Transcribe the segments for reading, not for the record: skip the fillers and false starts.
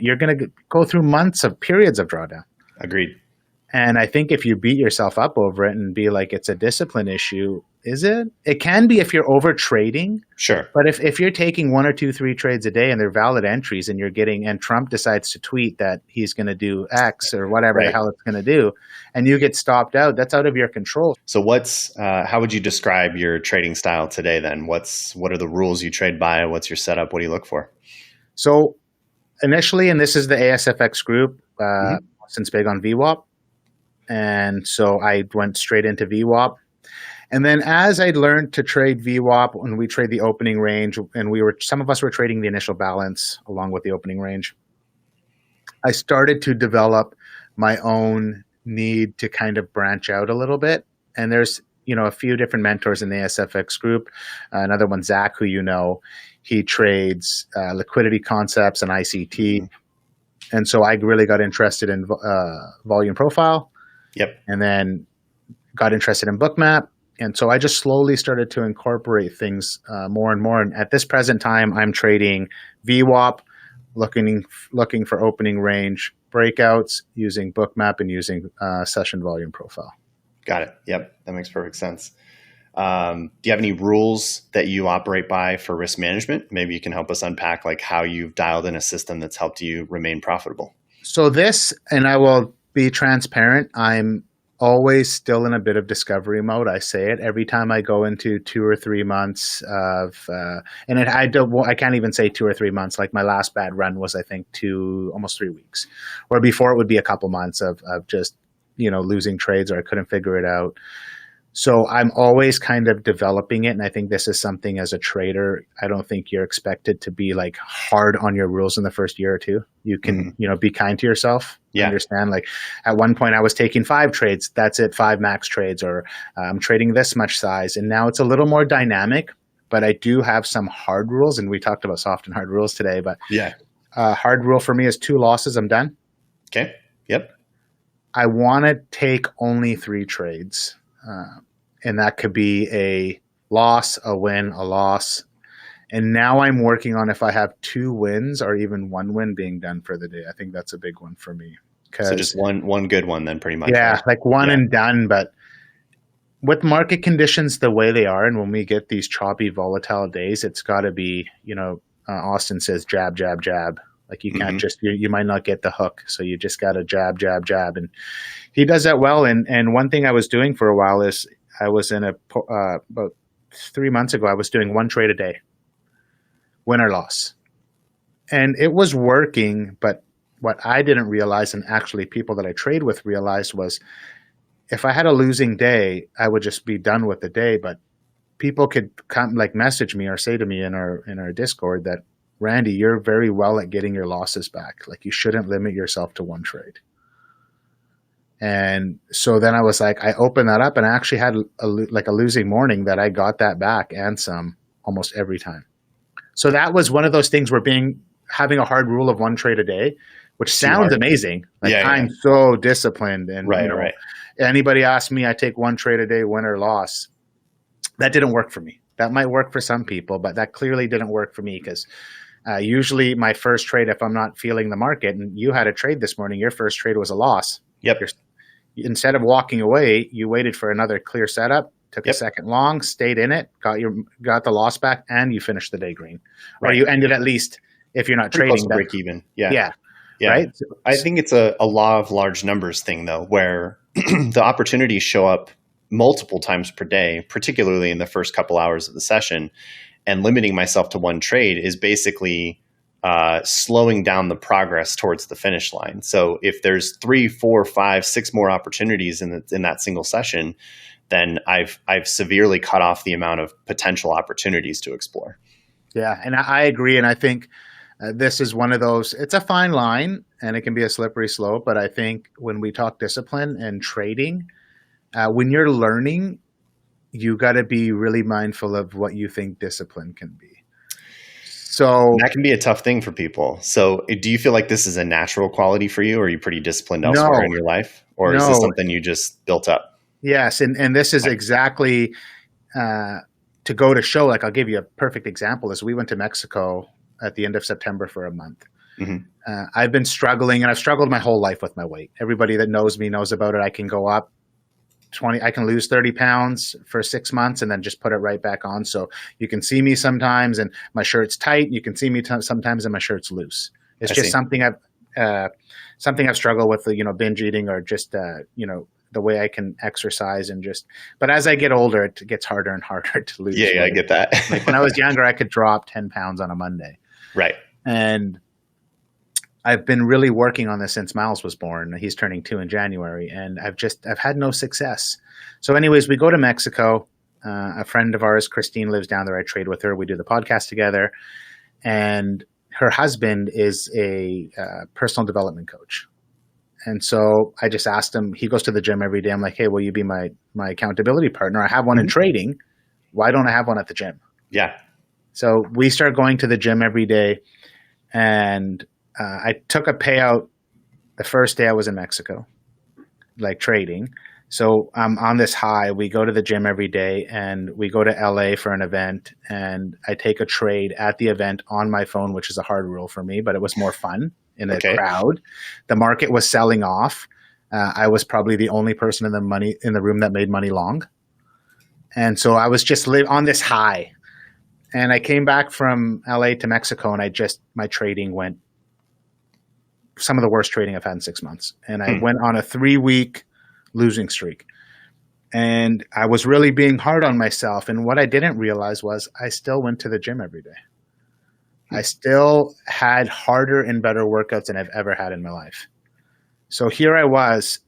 you're going to go through months of periods of drawdown. Agreed. And I think if you beat yourself up over it and be like, it's a discipline issue, is it? It can be if you're over trading. Sure. But if you're taking 1 or 2, 3 trades a day and they're valid entries and and Trump decides to tweet that he's going to do X or whatever the hell it's going to do, and you get stopped out, that's out of your control. So how would you describe your trading style today then? What are the rules you trade by? What's your setup? What do you look for? So initially, and this is the ASFX group, since big on VWAP. And so I went straight into VWAP. And then as I learned to trade VWAP, when we trade the opening range, and some of us were trading the initial balance along with the opening range, I started to develop my own need to kind of branch out a little bit. And there's, a few different mentors in the ASFX group. Another one, Zach, who he trades liquidity concepts and ICT. And so I really got interested in volume profile. Yep. And then got interested in Bookmap. And so I just slowly started to incorporate things more and more. And at this present time, I'm trading VWAP, looking for opening range breakouts, using Bookmap and using session volume profile. Got it. Yep. That makes perfect sense. Do you have any rules that you operate by for risk management? Maybe you can help us unpack how you've dialed in a system that's helped you remain profitable. So and I will be transparent, I'm always still in a bit of discovery mode. I say it every time I go into 2 or 3 months of, I can't even say 2 or 3 months. Like my last bad run was, I think, almost 3 weeks, or before it would be a couple months of just, losing trades or I couldn't figure it out. So I'm always kind of developing it. And I think this is something as a trader, I don't think you're expected to be hard on your rules in the first year or two. You can, be kind to yourself. Yeah. Understand, at one point I was taking 5 trades. That's it, 5 max trades, or I'm trading this much size. And now it's a little more dynamic, but I do have some hard rules. And we talked about soft and hard rules today, but hard rule for me is 2 losses. I'm done. Okay. Yep. I want to take only 3 trades. And that could be a loss, a win, a loss. And now I'm working on if I have 2 wins or even 1 win being done for the day. I think that's a big one for me. So just one good one then pretty much. Yeah, one and done. But with market conditions the way they are, and when we get these choppy, volatile days, it's got to be, Austin says jab, jab, jab. You can't just, you might not get the hook. So you just got to jab, jab, jab. And he does that well. And one thing I was doing for a while is I was in about 3 months ago, I was doing 1 trade a day, win or loss. And it was working. But what I didn't realize, and actually people that I trade with realized, was if I had a losing day, I would just be done with the day. But people could come message me or say to me in our Discord that, Randy, you're very well at getting your losses back. You shouldn't limit yourself to 1 trade. And so then I was I opened that up and I actually had a losing morning that I got that back and some almost every time. So that was one of those things where having a hard rule of 1 trade a day, which sounds amazing. I'm so disciplined. And right. Anybody asks me, I take 1 trade a day, win or loss. That didn't work for me. That might work for some people, but that clearly didn't work for me because usually my first trade, if I'm not feeling the market, and you had a trade this morning, your first trade was a loss. Yep. Instead of walking away, you waited for another clear setup, took a second long, stayed in it, got the loss back, and you finished the day green. Right. Or you ended at least, if you're not trading, break even. Yeah. Right. I think it's a law of large numbers thing though, where the opportunities show up multiple times per day, particularly in the first couple hours of the session. And limiting myself to 1 trade is basically slowing down the progress towards the finish line. So if there's 3, 4, 5, 6 more opportunities in that single session, then I've severely cut off the amount of potential opportunities to explore. Yeah, and I agree. And I think this is one of those, it's a fine line and it can be a slippery slope. But I think when we talk discipline and trading, when you're learning, you got to be really mindful of what you think discipline can be. So that can be a tough thing for people. So do you feel like this is a natural quality for you, or are you pretty disciplined elsewhere in your life? Or is this something you just built up? Yes. And this is exactly to go to show, I'll give you a perfect example is we went to Mexico at the end of September for a month. I've been struggling, and I've struggled my whole life with my weight. Everybody that knows me knows about it. I can go up 20, I can lose 30 pounds for 6 months and then just put it right back on. So you can see me sometimes and my shirt's tight. You can see me sometimes and my shirt's loose. It's just something I've struggled with, binge eating or just, the way I can exercise but as I get older, it gets harder and harder to lose. Yeah, I get that. Like when I was younger, I could drop 10 pounds on a Monday. Right. And I've been really working on this since Miles was born. He's turning 2 in January, and I've had no success. So anyways, we go to Mexico. A friend of ours, Christine, lives down there. I trade with her. We do the podcast together. And her husband is a personal development coach. And so I just asked him, he goes to the gym every day. I'm like, hey, will you be my accountability partner? I have one in trading. Why don't I have one at the gym? Yeah. So we start going to the gym every day, and I took a payout the first day I was in Mexico, like trading. So I'm on this high. We go to the gym every day, and we go to LA for an event, and I take a trade at the event on my phone, which is a hard rule for me, but it was more fun in a crowd. The market was selling off. I was probably the only person in the room that made money long. And so I was just on this high. And I came back from LA to Mexico, and my trading went some of the worst trading I've had in 6 months. And I went on a 3-week losing streak. And I was really being hard on myself. And what I didn't realize was I still went to the gym every day. I still had harder and better workouts than I've ever had in my life. So here I was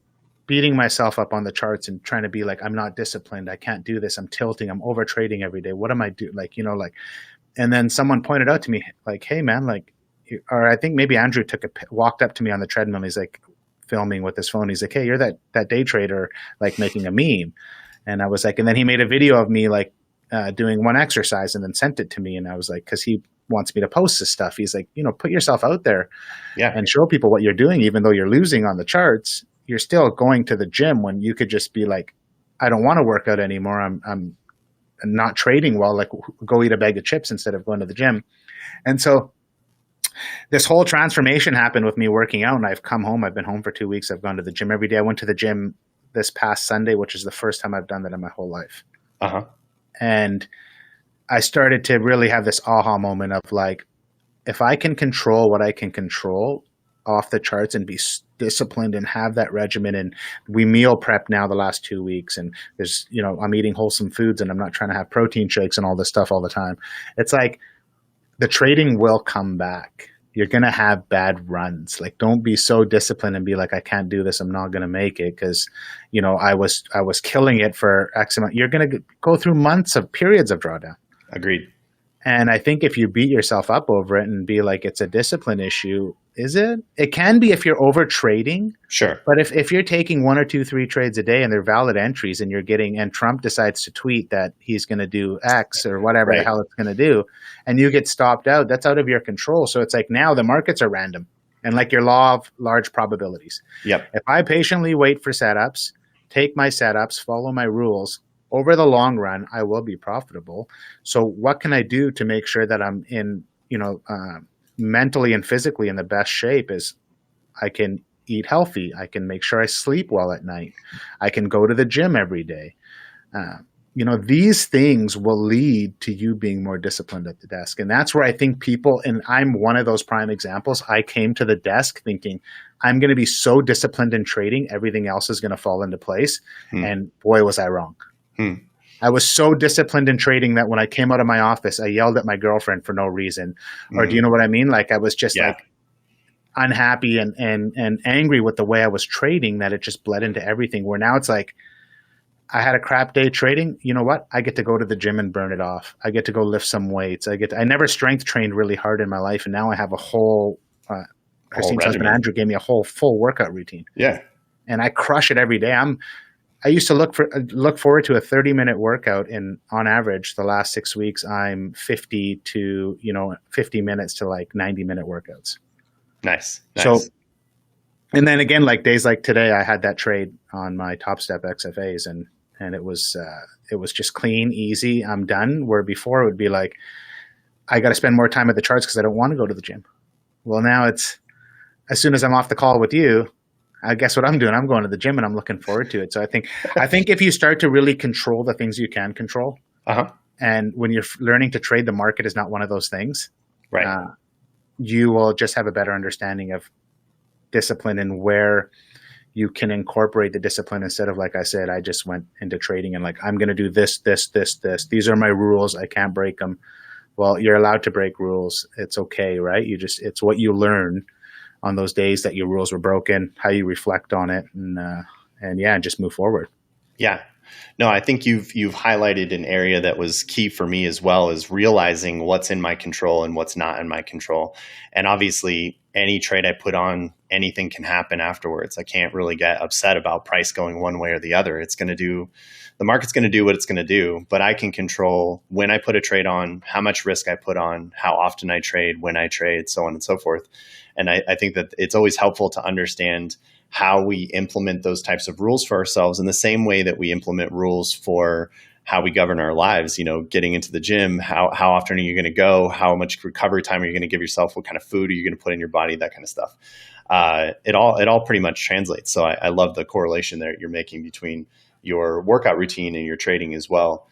beating myself up on the charts and trying to be like, I'm not disciplined. I can't do this. I'm tilting. I'm over trading every day. What am I doing? And then someone pointed out to me like, hey man, or I think maybe Andrew walked up to me on the treadmill. He's like filming with his phone. He's like, hey, you're that day trader, like making a meme. And I was like, and then he made a video of me doing one exercise and then sent it to me. And I was like, cause he wants me to post this stuff. He's like, put yourself out there and show people what you're doing. Even though you're losing on the charts, you're still going to the gym when you could just be like, I don't want to work out anymore. I'm not trading well, like go eat a bag of chips instead of going to the gym. And so this whole transformation happened with me working out, and I've come home. I've been home for 2 weeks. I've gone to the gym every day. I went to the gym this past Sunday, which is the first time I've done that in my whole life. And I started to really have this aha moment of like, if I can control what I can control off the charts and be disciplined and have that regimen, and we meal prep now the last 2 weeks, and there's, I'm eating wholesome foods and I'm not trying to have protein shakes and all this stuff all the time. It's like the trading will come back. You're going to have bad runs. Like, don't be so disciplined and be like, I can't do this. I'm not going to make it because, I was killing it for X amount. You're going to go through periods of drawdown. Agreed. And I think if you beat yourself up over it and be like, it's a discipline issue, is it? It can be if you're over trading. Sure. But if you're taking 1 or 2, 3 trades a day and they're valid entries, and and Trump decides to tweet that he's going to do X or whatever the hell it's going to do, and you get stopped out, that's out of your control. So it's like now the markets are random and like your law of large probabilities. Yep. If I patiently wait for setups, take my setups, follow my rules, over the long run, I will be profitable. So what can I do to make sure that I'm in, mentally and physically in the best shape? Is I can eat healthy. I can make sure I sleep well at night. I can go to the gym every day. These things will lead to you being more disciplined at the desk. And that's where I think people, and I'm one of those prime examples, I came to the desk thinking, I'm going to be so disciplined in trading, everything else is going to fall into place. And boy, was I wrong. I was so disciplined in trading that when I came out of my office, I yelled at my girlfriend for no reason. Or do you know what I mean? Like I was just like unhappy and angry with the way I was trading, that it just bled into everything, where now it's like, I had a crap day trading. You know what? I get to go to the gym and burn it off. I get to go lift some weights. I never strength trained really hard in my life. And now I have a whole, Christine's husband, Andrew, gave me a whole full workout routine. Yeah. And I crush it every day. I used to look forward to a 30-minute workout, and on average, the last 6 weeks, I'm 50 minutes to like 90-minute workouts. Nice. So, and then again, like days like today, I had that trade on my Top Step XFAs, and it was just clean, easy. I'm done. Where before it would be like, I got to spend more time at the charts because I don't want to go to the gym. Well, now it's as soon as I'm off the call with you, I guess what I'm doing, I'm going to the gym and I'm looking forward to it. So I think if you start to really control the things you can control, Uh-huh. and when you're learning to trade, the market is not one of those things. Right. You will just have a better understanding of discipline and where you can incorporate the discipline instead of, like I said, I just went into trading and like, I'm going to do this, this, this, this. These are my rules. I can't break them. Well, you're allowed to break rules. It's okay, right? It's what you learn on those days that your rules were broken, how you reflect on it, and yeah, just move forward. Yeah. No, I think you've highlighted an area that was key for me as well, is realizing what's in my control and what's not in my control. And obviously, any trade I put on, anything can happen afterwards. I can't really get upset about price going one way or the other. The market's going to do what it's going to do, but I can control when I put a trade on, how much risk I put on, how often I trade, when I trade, so on and so forth. And I think that it's always helpful to understand how we implement those types of rules for ourselves in the same way that we implement rules for how we govern our lives. You know, getting into the gym, how often are you going to go? How much recovery time are you going to give yourself? What kind of food are you going to put in your body? That kind of stuff. It all pretty much translates. So I love the correlation there you're making between your workout routine and your trading as well.